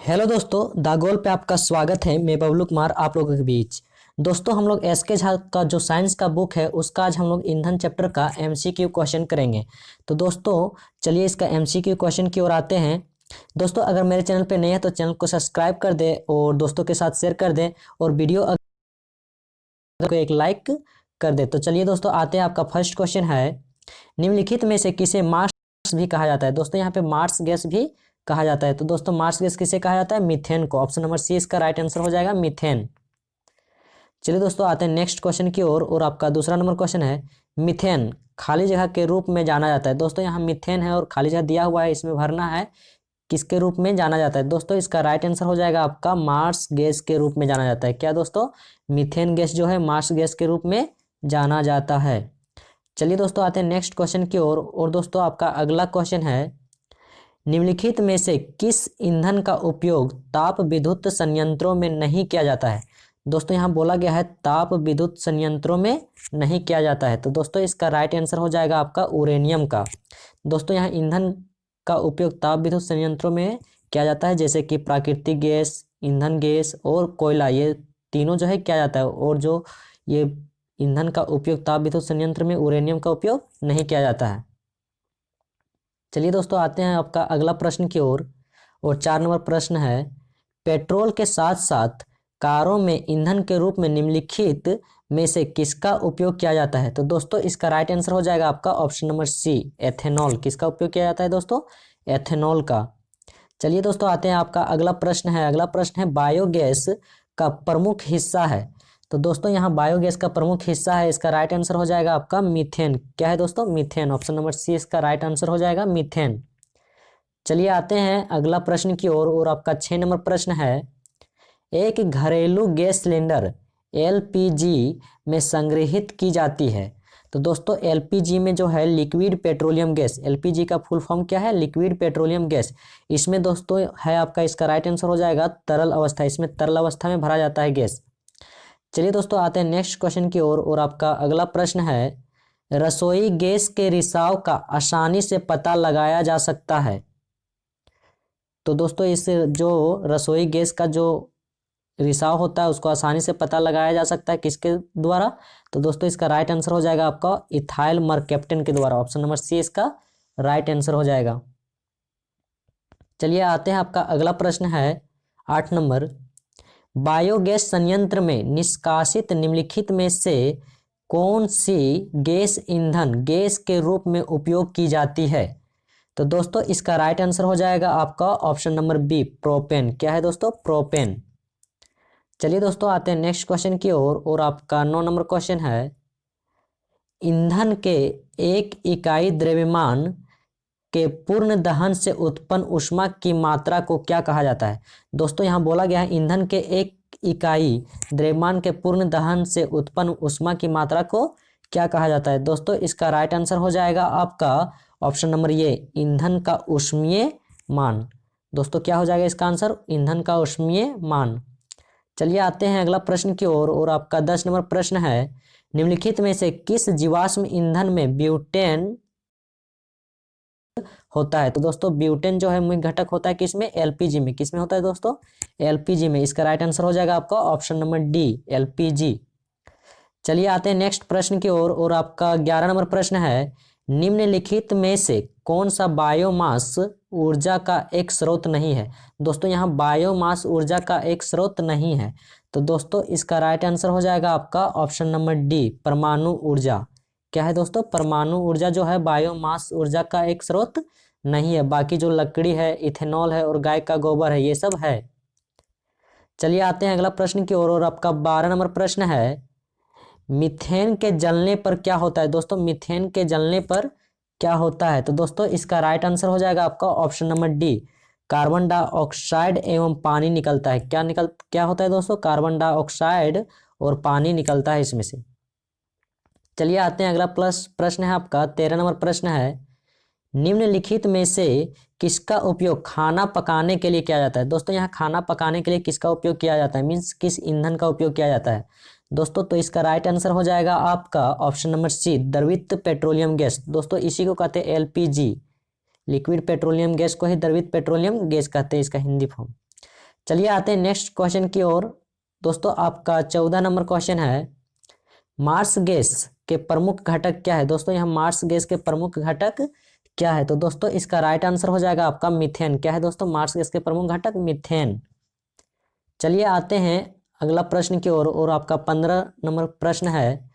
Hello दोस्तों, the goal पे आपका स्वागत है। मैं बबलू कुमार आप लोगों के बीच। दोस्तों, हम लोग एस के झा का जो साइंस का बुक है उसका आज हम लोग ईंधन चैप्टर का एमसीक्यू क्वेश्चन करेंगे। तो दोस्तों चलिए इसका एमसीक्यू क्वेश्चन की ओर आते हैं। दोस्तों अगर मेरे चैनल पे नए हैं तो चैनल को सब्सक्राइब कर दें और दोस्तों के साथ शेयर कर दें और वीडियो अगर को एक लाइक कर दें। तो चलिए दोस्तों आते हैं। आपका फर्स्ट क्वेश्चन है, निम्नलिखित में से किसे मार्स भी कहा जाता है। दोस्तों यहाँ पे मार्स गैस भी कहा जाता है। तो दोस्तों मार्स गैस किसे कहा जाता है? मीथेन को। ऑप्शन नंबर सी इसका राइट आंसर हो जाएगा, मीथेन। चलिए दोस्तों आते हैं नेक्स्ट क्वेश्चन की ओर और आपका दूसरा नंबर क्वेश्चन है, मीथेन खाली जगह के रूप में जाना जाता है। दोस्तों यहाँ मीथेन है और खाली जगह दिया हुआ है, इसमें भरना है किसके रूप में जाना जाता है। दोस्तों इसका राइट आंसर हो जाएगा आपका मार्स गैस के रूप में जाना जाता है। क्या दोस्तों? मीथेन गैस जो है मार्स गैस के रूप में जाना जाता है। चलिए दोस्तों आते हैं नेक्स्ट क्वेश्चन की ओर और दोस्तों आपका अगला क्वेश्चन है, निम्नलिखित में से किस ईंधन का उपयोग ताप विद्युत संयंत्रों में नहीं किया जाता है। दोस्तों यहाँ बोला गया है ताप विद्युत संयंत्रों में नहीं किया जाता है। तो दोस्तों इसका राइट आंसर हो जाएगा आपका यूरेनियम का। दोस्तों यहाँ ईंधन का उपयोग ताप विद्युत संयंत्रों में किया जाता है, जैसे कि प्राकृतिक गैस, ईंधन गैस और कोयला, ये तीनों जो है किया जाता है। और जो ये ईंधन का उपयोग ताप विद्युत संयंत्र में यूरेनियम का उपयोग नहीं किया जाता है। चलिए दोस्तों आते हैं आपका अगला प्रश्न की ओर और 4 नंबर प्रश्न है, पेट्रोल के साथ साथ कारों में ईंधन के रूप में निम्नलिखित में से किसका उपयोग किया जाता है। तो दोस्तों इसका राइट आंसर हो जाएगा आपका ऑप्शन नंबर सी, एथेनॉल। किसका उपयोग किया जाता है दोस्तों? एथेनॉल का। चलिए दोस्तों आते हैं आपका अगला प्रश्न है। अगला प्रश्न है, बायोगैस का प्रमुख हिस्सा है। तो दोस्तों यहाँ बायोगैस का प्रमुख हिस्सा है, इसका राइट आंसर हो जाएगा आपका मीथेन। क्या है दोस्तों? मीथेन। ऑप्शन नंबर सी इसका राइट आंसर हो जाएगा, मीथेन। चलिए आते हैं अगला प्रश्न की ओर और आपका 6 नंबर प्रश्न है, एक घरेलू गैस सिलेंडर एलपीजी में संग्रहित की जाती है। तो दोस्तों एलपीजी में जो है लिक्विड पेट्रोलियम गैस, एलपीजी का फुल फॉर्म क्या है? Liquid petroleum gas. इसमें दोस्तों है आपका, इसका राइट आंसर हो जाएगा तरल अवस्था। इसमें तरल अवस्था में भरा जाता है गैस। चलिए दोस्तों आते हैं नेक्स्ट क्वेश्चन की ओर और आपका अगला प्रश्न है, रसोई गैस के रिसाव का आसानी से पता लगाया जा सकता है। तो दोस्तों इस जो रसोई गैस का जो रिसाव होता है उसको आसानी से पता लगाया जा सकता है किसके द्वारा? तो दोस्तों इसका राइट आंसर हो जाएगा आपका इथाइल मरकैप्टन के द्वारा। ऑप्शन नंबर सी इसका राइट आंसर हो जाएगा। चलिए आते हैं आपका अगला प्रश्न है 8 नंबर, बायोगैस संयंत्र में निष्कासित निम्नलिखित में से कौन सी गैस ईंधन गैस के रूप में उपयोग की जाती है। तो दोस्तों इसका राइट आंसर हो जाएगा आपका ऑप्शन नंबर बी, प्रोपेन। क्या है दोस्तों? प्रोपेन। चलिए दोस्तों आते हैं नेक्स्ट क्वेश्चन की ओर और आपका 9 नंबर क्वेश्चन है, ईंधन के एक इकाई द्रव्यमान के पूर्ण दहन से उत्पन्न ऊष्मा की मात्रा को क्या कहा जाता है। दोस्तों यहाँ बोला गया है ईंधन के एक इकाई द्रव्यमान के पूर्ण दहन से उत्पन्न ऊष्मा की मात्रा को क्या कहा जाता है। दोस्तों इसका राइट आंसर हो जाएगा आपका ऑप्शन नंबर ये, ईंधन का ऊष्मीय मान। दोस्तों क्या हो जाएगा इसका आंसर? ईंधन का ऊष्मीय मान। चलिए आते हैं अगला प्रश्न की ओर और आपका 10 नंबर प्रश्न है, निम्नलिखित में से किस जीवाश्म ईंधन में ब्यूटेन होता है। तो दोस्तों ब्यूटेन जो है मुख्य घटक होता है किसमें? एलपीजी में। किसमें होता है दोस्तों? एलपीजी में। इसका राइट आंसर हो जाएगा आपका ऑप्शन नंबर डी, एलपीजी। चलिए आते हैं नेक्स्ट प्रश्न की ओर और आपका 11 नंबर प्रश्न है, निम्नलिखित में से कौन सा बायोमास ऊर्जा का एक स्रोत नहीं है। दोस्तों यहाँ बायोमास ऊर्जा का एक स्रोत नहीं है। तो दोस्तों इसका राइट आंसर हो जाएगा आपका ऑप्शन नंबर डी, परमाणु ऊर्जा। क्या है दोस्तों? परमाणु ऊर्जा जो है बायोमास ऊर्जा का एक स्रोत नहीं है। बाकी जो लकड़ी है, इथेनॉल है और गाय का गोबर है, ये सब है। चलिए आते हैं अगला प्रश्न की ओर और आपका 12 नंबर प्रश्न है, मीथेन के जलने पर क्या होता है। दोस्तों मीथेन के जलने पर क्या होता है? तो दोस्तों इसका राइट आंसर हो जाएगा आपका option number D, carbon dioxide एवं पानी निकलता है। क्या होता है दोस्तों? कार्बन डाइऑक्साइड और पानी निकलता है इसमें से। चलिए आते हैं अगला प्रश्न है आपका 13 नंबर प्रश्न है, निम्नलिखित में से किसका उपयोग खाना पकाने के लिए किया जाता है। दोस्तों यहाँ खाना पकाने के लिए किसका उपयोग किया जाता है, मीन्स किस ईंधन का उपयोग किया जाता है। दोस्तों तो इसका राइट आंसर हो जाएगा आपका ऑप्शन नंबर सी, द्रवित पेट्रोलियम गैस। दोस्तों इसी को कहते हैं एलपीजी, लिक्विड पेट्रोलियम गैस को ही द्रवित पेट्रोलियम गैस कहते हैं, इसका हिंदी फॉर्म। चलिए आते हैं नेक्स्ट क्वेश्चन की ओर। दोस्तों आपका 14 नंबर क्वेश्चन है, मार्स गैस के प्रमुख घटक क्या है। दोस्तों यहाँ मार्स गैस के प्रमुख घटक क्या है, तो दोस्तों इसका राइट आंसर हो जाएगा आपका मीथेन। क्या है दोस्तों मार्स गैस के प्रमुख घटक? मीथेन। चलिए आते हैं अगला प्रश्न की ओर और आपका 15 नंबर प्रश्न है,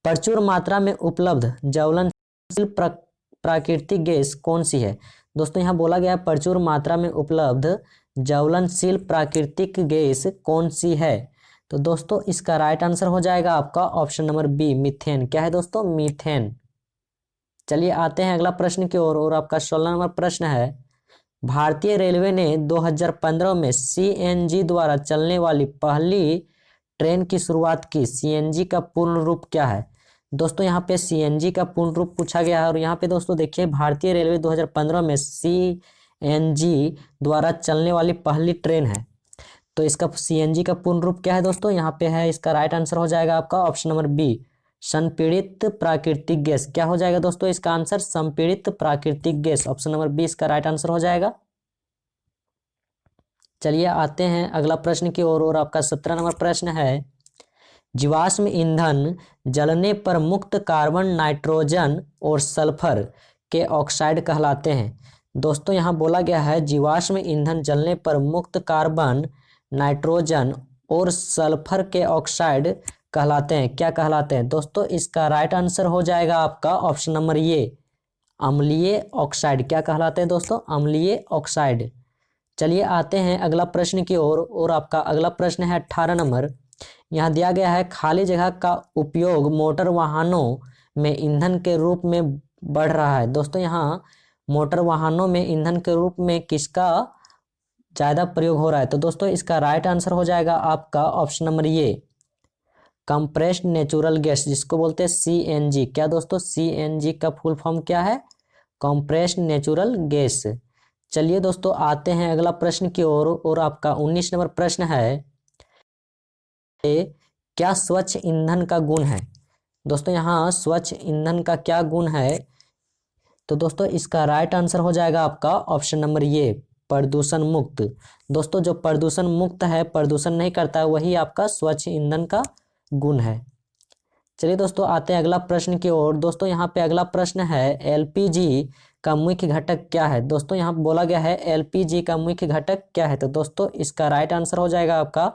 प्रचुर मात्रा में उपलब्ध ज्वलनशील प्राकृतिक गैस कौन सी है। दोस्तों यहाँ बोला गया है प्रचुर मात्रा में उपलब्ध ज्वलनशील प्राकृतिक गैस कौन सी है, तो दोस्तों इसका राइट आंसर हो जाएगा आपका ऑप्शन नंबर बी, मीथेन। क्या है दोस्तों? मीथेन। चलिए आते हैं अगला प्रश्न की ओर और आपका 16 नंबर प्रश्न है, भारतीय रेलवे ने 2015 में सीएनजी द्वारा चलने वाली पहली ट्रेन की शुरुआत की। सीएनजी का पूर्ण रूप क्या है। दोस्तों यहाँ पे सीएनजी का पूर्ण रूप पूछा गया है और यहाँ पे दोस्तों देखिए भारतीय रेलवे 2015 में सीएनजी द्वारा चलने वाली पहली ट्रेन है, तो इसका सीएनजी का पूर्ण रूप क्या है दोस्तों? यहाँ पे है, इसका राइट आंसर हो जाएगा आपका ऑप्शन नंबर बी, संपीड़ित प्राकृतिक गैस। क्या हो जाएगा दोस्तों इसका आंसर? संपीड़ित प्राकृतिक गैस। ऑप्शन नंबर बी इसका राइट आंसर हो जाएगा। चलिए आते हैं अगला प्रश्न की ओर और आपका 17 नंबर प्रश्न है, जीवाश्म ईंधन जलने पर मुक्त कार्बन नाइट्रोजन और सल्फर के ऑक्साइड कहलाते हैं। दोस्तों यहाँ बोला गया है जीवाश्म ईंधन जलने पर मुक्त कार्बन नाइट्रोजन और सल्फर के ऑक्साइड कहलाते हैं। क्या कहलाते हैं दोस्तों? इसका राइट आंसर हो जाएगा आपका ऑप्शन नंबर ए, अम्लीय ऑक्साइड। क्या कहलाते हैं दोस्तों? अम्लीय ऑक्साइड। चलिए आते हैं अगला प्रश्न की ओर और आपका अगला प्रश्न है 18 नंबर। यहाँ दिया गया है खाली जगह का उपयोग मोटर वाहनों में ईंधन के रूप में बढ़ रहा है। दोस्तों यहाँ मोटर वाहनों में ईंधन के रूप में किसका ज़्यादा प्रयोग हो रहा है, तो दोस्तों इसका राइट आंसर हो जाएगा आपका option number A, compressed natural gas, जिसको बोलते हैं सीएनजी। क्या दोस्तों? सीएनजी का फुल फॉर्म क्या है? Compressed natural gas. चलिए दोस्तों आते हैं अगला प्रश्न की ओर और आपका 19 नंबर प्रश्न है, क्या स्वच्छ ईंधन का गुण है। दोस्तों यहाँ स्वच्छ ईंधन का क्या गुण है, तो दोस्तों इसका राइट आंसर हो जाएगा आपका ऑप्शन नंबर ए, प्रदूषण मुक्त। दोस्तों जो प्रदूषण मुक्त है, प्रदूषण नहीं करता है, वही आपका स्वच्छ ईंधन का गुण है। चलिए दोस्तों आते हैं अगला प्रश्न की ओर। दोस्तों यहाँ पे अगला प्रश्न है, एलपीजी का मुख्य घटक क्या है। दोस्तों यहाँ बोला गया है एलपीजी का मुख्य घटक क्या है, तो दोस्तों इसका राइट आंसर हो जाएगा आपका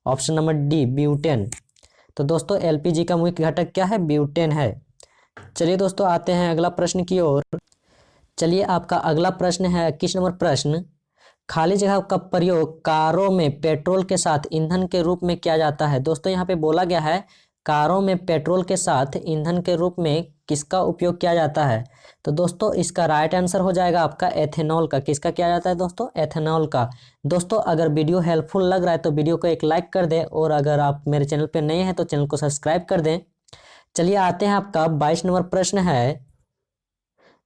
ऑप्शन नंबर डी, ब्यूटेन। तो दोस्तों एलपीजी का मुख्य घटक क्या है? ब्यूटेन है। चलिए दोस्तों आते हैं अगला प्रश्न की ओर। चलिए आपका अगला प्रश्न है 21 नंबर प्रश्न, खाली जगह का प्रयोग कारों में पेट्रोल के साथ ईंधन के रूप में किया जाता है। दोस्तों यहाँ पे बोला गया है कारों में पेट्रोल के साथ ईंधन के रूप में किसका उपयोग किया जाता है, तो दोस्तों इसका राइट आंसर हो जाएगा आपका एथेनॉल का। किसका किया जाता है दोस्तों? एथेनॉल का। दोस्तों अगर वीडियो हेल्पफुल लग रहा है तो वीडियो को एक लाइक कर दें और अगर आप मेरे चैनल पर नए हैं तो चैनल को सब्सक्राइब कर दें। चलिए आते हैं आपका 22 नंबर प्रश्न है,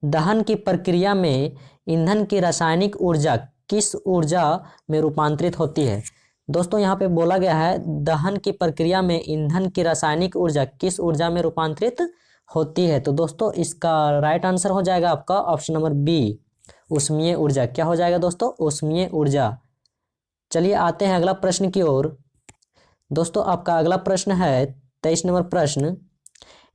दहन की प्रक्रिया में ईंधन की रासायनिक ऊर्जा किस ऊर्जा में रूपांतरित होती है। दोस्तों यहाँ पे बोला गया है दहन की प्रक्रिया में ईंधन की रासायनिक ऊर्जा किस ऊर्जा में रूपांतरित होती है, तो दोस्तों इसका राइट आंसर हो जाएगा आपका ऑप्शन नंबर बी, ऊष्मीय ऊर्जा। क्या हो जाएगा दोस्तों? ऊष्मीय ऊर्जा। चलिए आते हैं अगला प्रश्न की ओर। दोस्तों आपका अगला प्रश्न है 23 नंबर प्रश्न,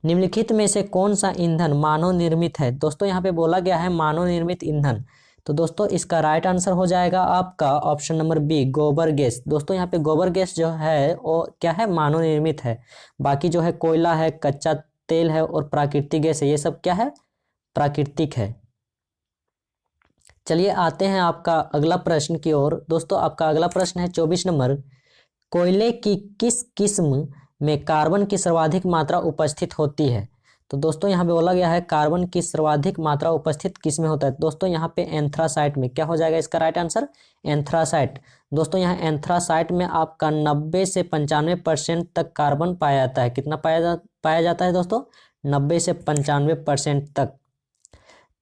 निम्नलिखित में से कौन सा ईंधन मानव निर्मित है। दोस्तों यहाँ पे बोला गया है मानव निर्मित ईंधन, तो दोस्तों इसका राइट आंसर हो जाएगा आपका ऑप्शन नंबर बी, गोबर गैस। दोस्तों यहाँ पे गोबर गैस जो है वो क्या है? मानव निर्मित है। बाकी जो है कोयला है, कच्चा तेल है और प्राकृतिक गैस है, ये सब क्या है? प्राकृतिक है। चलिए आते हैं आपका अगला प्रश्न की ओर। दोस्तों आपका अगला प्रश्न है 24 नंबर, कोयले की किस किस्म में कार्बन की सर्वाधिक मात्रा उपस्थित होती है। तो दोस्तों यहाँ पे बोला गया है कार्बन की सर्वाधिक मात्रा उपस्थित किस में होता है। दोस्तों यहाँ पे एंथ्रासाइट में। क्या हो जाएगा इसका राइट आंसर? एंथ्रासाइट। दोस्तों यहाँ एंथ्रासाइट में आपका 90 से 95% तक कार्बन पाया जाता है। कितना पाया जाता है दोस्तों? 90 से 95% तक।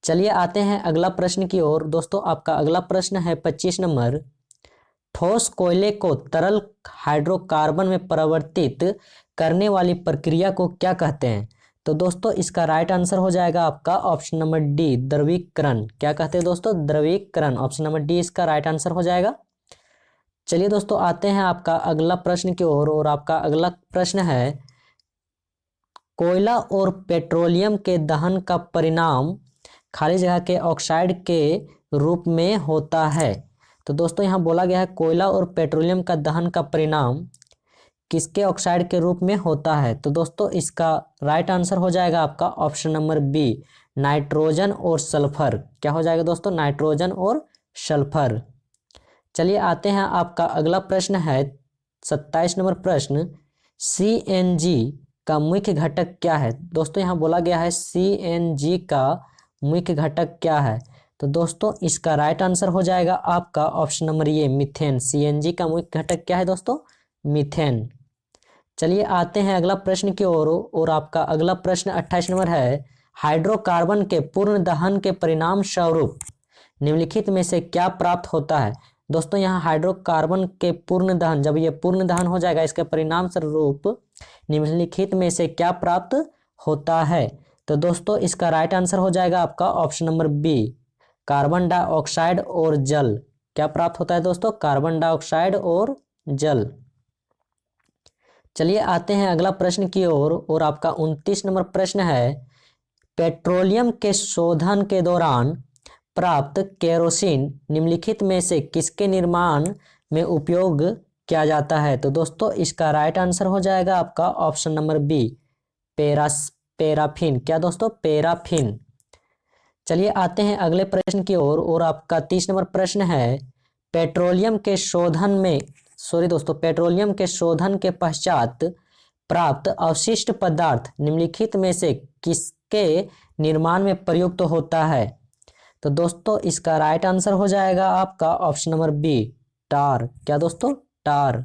चलिए आते हैं अगला प्रश्न की ओर। दोस्तों आपका अगला प्रश्न है 25 नंबर, ठोस कोयले को तरल हाइड्रोकार्बन में परिवर्तित करने वाली प्रक्रिया को क्या कहते हैं। तो दोस्तों इसका राइट आंसर हो जाएगा आपका ऑप्शन नंबर डी, द्रवीकरण। क्या कहते हैं दोस्तों? द्रवीकरण। ऑप्शन नंबर डी इसका राइट आंसर हो जाएगा। चलिए दोस्तों आते हैं आपका अगला प्रश्न की ओर और आपका अगला प्रश्न है कोयला और पेट्रोलियम के दहन का परिणाम खाली जगह के ऑक्साइड के रूप में होता है। तो दोस्तों यहाँ बोला गया है कोयला और पेट्रोलियम का दहन का परिणाम किसके ऑक्साइड के रूप में होता है। तो दोस्तों इसका राइट आंसर हो जाएगा आपका ऑप्शन नंबर बी, नाइट्रोजन और सल्फर। क्या हो जाएगा दोस्तों, नाइट्रोजन और सल्फर। चलिए आते हैं आपका अगला प्रश्न है 27 नंबर प्रश्न, सीएनजी का मुख्य घटक क्या है। दोस्तों यहाँ बोला गया है सीएनजी का मुख्य घटक क्या है। तो दोस्तों इसका राइट आंसर हो जाएगा आपका option number A, methane. CNG का मुख्य घटक क्या है दोस्तों, मीथेन। चलिए आते हैं अगला प्रश्न की ओर और आपका अगला प्रश्न 28 नंबर है, हाइड्रोकार्बन के पूर्ण दहन के परिणाम स्वरूप निम्नलिखित में से क्या प्राप्त होता है। दोस्तों यहाँ हाइड्रोकार्बन के पूर्ण दहन, जब ये पूर्ण दहन हो जाएगा इसके परिणाम स्वरूप निम्नलिखित में से क्या प्राप्त होता है। तो दोस्तों इसका राइट आंसर हो जाएगा आपका option number B, carbon dioxide और जल। क्या प्राप्त होता है दोस्तों, कार्बन डाइऑक्साइड और जल। चलिए आते हैं अगला प्रश्न की ओर और आपका 29 नंबर प्रश्न है, पेट्रोलियम के शोधन के दौरान प्राप्त केरोसिन निम्नलिखित में से किसके निर्माण में उपयोग किया जाता है। तो दोस्तों इसका राइट आंसर हो जाएगा आपका ऑप्शन नंबर बी, पैराफिन। क्या दोस्तों, पैराफिन। चलिए आते हैं अगले प्रश्न की ओर और आपका 30 नंबर प्रश्न है, पेट्रोलियम के शोधन के पश्चात प्राप्त अवशिष्ट पदार्थ निम्नलिखित में से किसके निर्माण में प्रयुक्त होता है। तो दोस्तों इसका राइट आंसर हो जाएगा आपका ऑप्शन नंबर बी, टार। क्या दोस्तों, टार।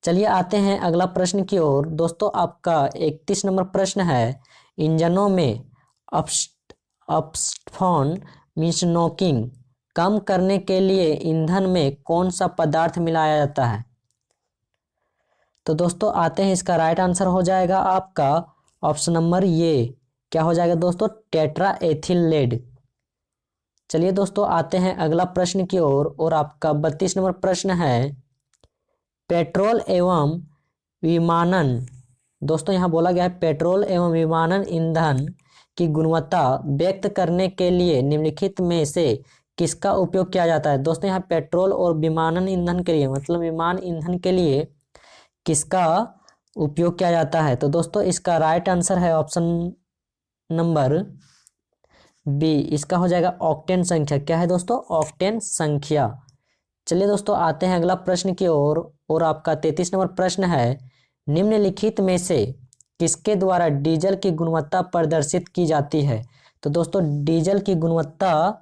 चलिए आते हैं अगला प्रश्न की ओर। दोस्तों आपका 31 नंबर प्रश्न है, इंजनों में अपस्टफॉन मीन्स नॉकिंग कम करने के लिए ईंधन में कौन सा पदार्थ मिलाया जाता है। तो दोस्तों आते हैं, इसका राइट आंसर हो जाएगा आपका ऑप्शन नंबर ये, क्या हो जाएगा दोस्तों, टेट्रा एथिल लेड। चलिए दोस्तों आते हैं अगला प्रश्न की ओर और आपका 32 नंबर प्रश्न है, पेट्रोल एवं विमानन। दोस्तों यहाँ बोला गया है पेट्रोल एवं विमानन ईंधन की गुणवत्ता व्यक्त करने के लिए निम्नलिखित में से किसका उपयोग किया जाता है। दोस्तों यहाँ पेट्रोल और विमानन ईंधन के लिए, मतलब विमान ईंधन के लिए किसका उपयोग किया जाता है। तो दोस्तों इसका राइट आंसर है ऑप्शन नंबर बी, इसका हो जाएगा ऑक्टेन संख्या। क्या है दोस्तों, ऑक्टेन संख्या। चलिए दोस्तों आते हैं अगला प्रश्न की ओर और आपका 33 नंबर प्रश्न है, निम्नलिखित में से किसके द्वारा डीजल की गुणवत्ता प्रदर्शित की जाती है। तो दोस्तों डीजल की गुणवत्ता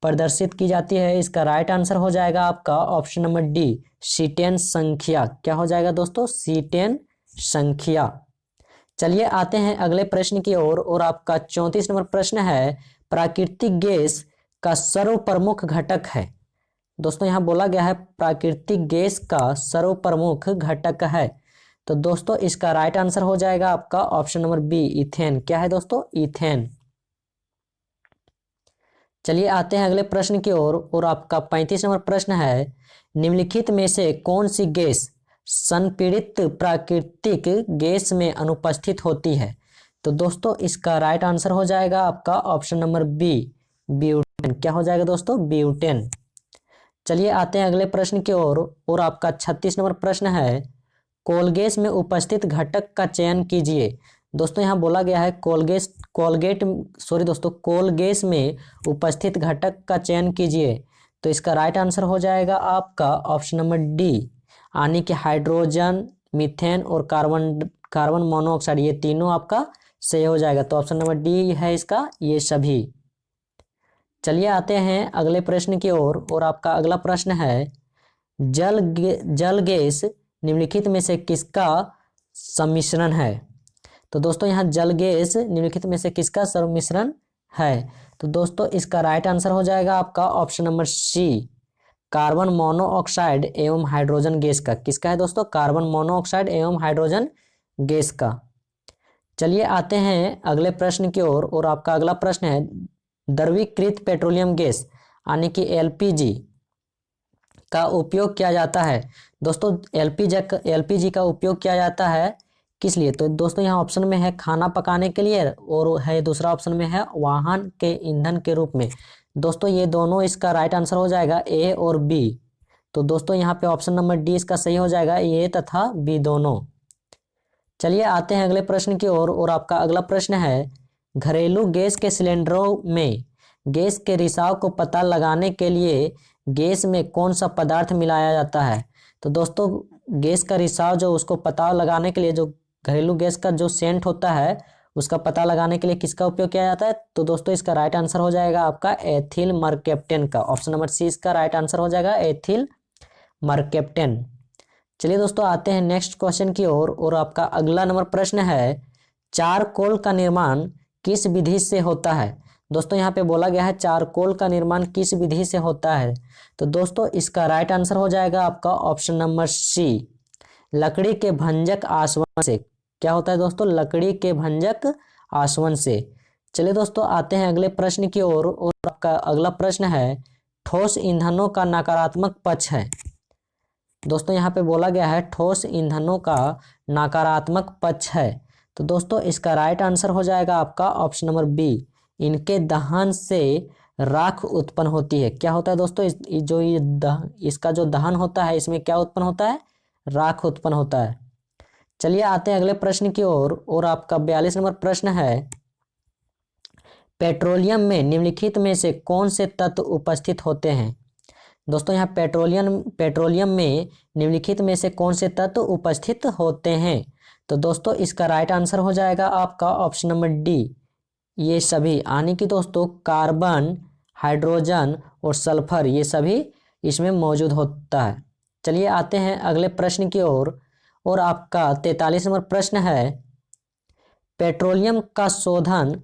प्रदर्शित की जाती है, इसका राइट आंसर हो जाएगा आपका ऑप्शन नंबर डी, C10 संख्या। क्या हो जाएगा दोस्तों, C10 संख्या। चलिए आते हैं अगले प्रश्न की ओर और आपका 34 नंबर प्रश्न है, प्राकृतिक गैस का सर्वप्रमुख घटक है। दोस्तों यहाँ बोला गया है प्राकृतिक गैस का सर्वप्रमुख घटक है। तो दोस्तों इसका राइट आंसर हो जाएगा आपका ऑप्शन नंबर बी, इथेन। क्या है दोस्तों, इथेन। चलिए आते हैं अगले प्रश्न की ओर और आपका 35 नंबर प्रश्न है, निम्नलिखित में से कौन सी गैस संपीड़ित प्राकृतिक गैस में अनुपस्थित होती है। तो दोस्तों इसका राइट आंसर हो जाएगा आपका ऑप्शन नंबर बी, ब्यूटेन। क्या हो जाएगा दोस्तों, ब्यूटेन। चलिए आते हैं अगले प्रश्न की ओर और आपका 36 नंबर प्रश्न है, कोलगेस में उपस्थित घटक का चयन कीजिए। दोस्तों यहाँ बोला गया है कोलगेस में उपस्थित घटक का चयन कीजिए। तो इसका राइट आंसर हो जाएगा आपका ऑप्शन नंबर डी, यानी कि हाइड्रोजन, मीथेन और कार्बन मोनोऑक्साइड, ये तीनों आपका सही हो जाएगा। तो ऑप्शन नंबर डी है इसका, ये सभी। चलिए आते हैं अगले प्रश्न की ओर और आपका अगला प्रश्न है, जल गैस निम्नलिखित में से किसका सम्मिश्रण है। तो दोस्तों यहाँ जल गैस निम्नलिखित में से किसका सम्मिश्रण है। तो दोस्तों इसका राइट आंसर हो जाएगा आपका option number C, carbon monoxide एवं हाइड्रोजन गैस का। किसका है दोस्तों, कार्बन मोनोऑक्साइड एवं हाइड्रोजन गैस का। चलिए आते हैं अगले प्रश्न की ओर और आपका अगला प्रश्न है, द्रवीकृत पेट्रोलियम गैस यानी कि एलपीजी का उपयोग किया जाता है? दोस्तों एलपीजी का उपयोग किया जाता है किस लिए? तो दोस्तों यहाँ ऑप्शन में है खाना पकाने के लिए और है दूसरा ऑप्शन में है वाहन के ईंधन के रूप में। दोस्तों ये दोनों इसका राइट आंसर हो जाएगा ए और बी। तो दोस्तों यहाँ पे ऑप्शन नंबर डी इसका सही हो जाएगा, ए तथा बी दोनों। चलिए आते हैं अगले प्रश्न की ओर और आपका अगला प्रश्न है घरेलू गैस के सिलेंडरों में गैस के रिसाव को पता लगाने के लिए गैस में कौन सा पदार्थ मिलाया जाता है? तो दोस्तों गैस का रिसाव जो उसको पता लगाने के लिए जो घरेलू गैस का जो सेंट होता है उसका पता लगाने के लिए किसका उपयोग किया जाता है? तो दोस्तों इसका राइट आंसर हो जाएगा आपका एथिल मरकैप्टन का। ऑप्शन नंबर सी इसका राइट आंसर हो जाएगा एथिल मरकैप्टन। चलिए दोस्तों आते हैं नेक्स्ट क्वेश्चन की ओर और आपका अगला नंबर प्रश्न है चारकोल का निर्माण किस विधि से होता है? दोस्तों यहाँ पे बोला गया है चारकोल का निर्माण किस विधि से होता है? तो दोस्तों इसका राइट आंसर हो जाएगा आपका ऑप्शन नंबर सी लकड़ी के भंजक आसवन से। क्या होता है दोस्तों? लकड़ी के भंजक आसवन से। चलिए दोस्तों आते हैं अगले प्रश्न की ओर और आपका अगला प्रश्न है ठोस ईंधनों का नकारात्मक पक्ष है। दोस्तों यहाँ पे बोला गया है ठोस ईंधनों का नकारात्मक पक्ष है। तो दोस्तों इसका राइट आंसर हो जाएगा आपका ऑप्शन नंबर बी इनके दहन से राख उत्पन्न होती है। क्या होता है दोस्तों? इसका जो दहन होता है इसमें क्या उत्पन्न होता है? राख उत्पन्न होता है। चलिए आते हैं अगले प्रश्न की ओर और आपका 42 नंबर प्रश्न है पेट्रोलियम में निम्नलिखित में से कौन से तत्व उपस्थित होते हैं? दोस्तों यहाँ पेट्रोलियम में निम्नलिखित में से कौन से तत्व उपस्थित होते हैं? तो दोस्तों इसका राइट आंसर हो जाएगा आपका ऑप्शन नंबर डी ये सभी, यानी कि दोस्तों कार्बन, हाइड्रोजन और सल्फर ये सभी इसमें मौजूद होता है। चलिए आते हैं अगले प्रश्न की ओर और आपका 43 नंबर प्रश्न है पेट्रोलियम का शोधन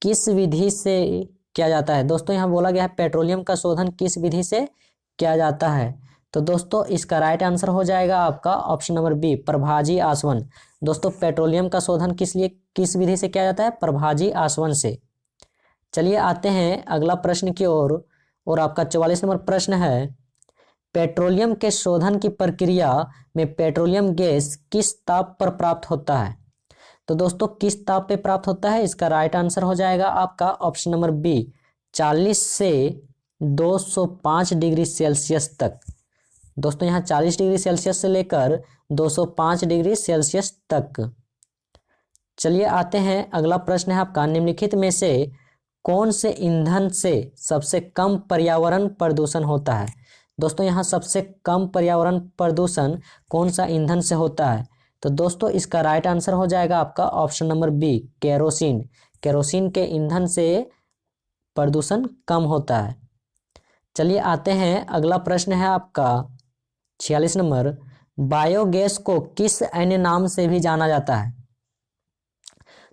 किस विधि से किया जाता है? दोस्तों यहाँ बोला गया है पेट्रोलियम का शोधन किस विधि से किया जाता है? तो दोस्तों इसका राइट आंसर हो जाएगा आपका ऑप्शन नंबर बी प्रभाजी आसवन। दोस्तों पेट्रोलियम का शोधन किस विधि से किया जाता है? प्रभाजी आसवन से। चलिए आते हैं अगला प्रश्न की ओर और आपका 44 नंबर प्रश्न है पेट्रोलियम के शोधन की प्रक्रिया में पेट्रोलियम गैस किस ताप पर प्राप्त होता है? तो दोस्तों किस ताप पे प्राप्त होता है? इसका राइट आंसर हो जाएगा आपका ऑप्शन नंबर बी 40 से 205 डिग्री सेल्सियस तक। दोस्तों यहाँ 40 डिग्री सेल्सियस से लेकर 205 डिग्री सेल्सियस तक। चलिए आते हैं अगला प्रश्न है आपका निम्नलिखित में से कौन से ईंधन से सबसे कम पर्यावरण प्रदूषण होता है? दोस्तों यहाँ सबसे कम पर्यावरण प्रदूषण कौन सा ईंधन से होता है? तो दोस्तों इसका राइट आंसर हो जाएगा आपका option number B kerosene. Kerosene के ईंधन से प्रदूषण कम होता है। चलिए आते हैं अगला प्रश्न है आपका 46 नंबर बायोगैस को किस अन्य नाम से भी जाना जाता है?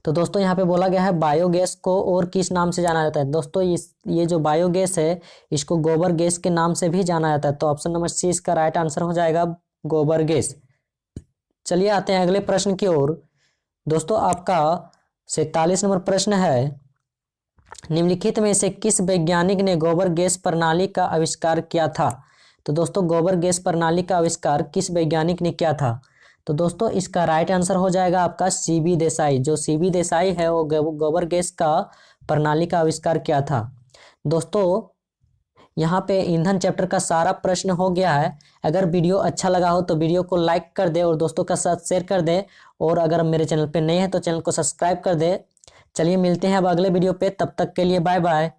तो दोस्तों यहाँ पे बोला गया है बायोगैस को और किस नाम से जाना जाता है? दोस्तों ये जो बायोगैस है इसको गोबर गैस के नाम से भी जाना जाता है। तो ऑप्शन नंबर सी इसका राइट आंसर हो जाएगा गोबर गैस। चलिए आते हैं अगले प्रश्न की ओर। दोस्तों आपका 47 नंबर प्रश्न है निम्नलिखित में से किस वैज्ञानिक ने गोबर गैस प्रणाली का आविष्कार किया था? तो दोस्तों गोबर गैस प्रणाली का आविष्कार किस वैज्ञानिक ने किया था? तो दोस्तों इसका राइट आंसर हो जाएगा आपका सीबी देसाई। जो सीबी देसाई है वो गोबर गैस का प्रणाली का आविष्कार किया था। दोस्तों यहाँ पे ईंधन चैप्टर का सारा प्रश्न हो गया है। अगर वीडियो अच्छा लगा हो तो वीडियो को लाइक कर दे और दोस्तों के साथ शेयर कर दे और अगर मेरे चैनल पे नए हैं तो चैनल को सब्सक्राइब कर दे। चलिए मिलते हैं अब अगले वीडियो पे, तब तक के लिए बाय बाय।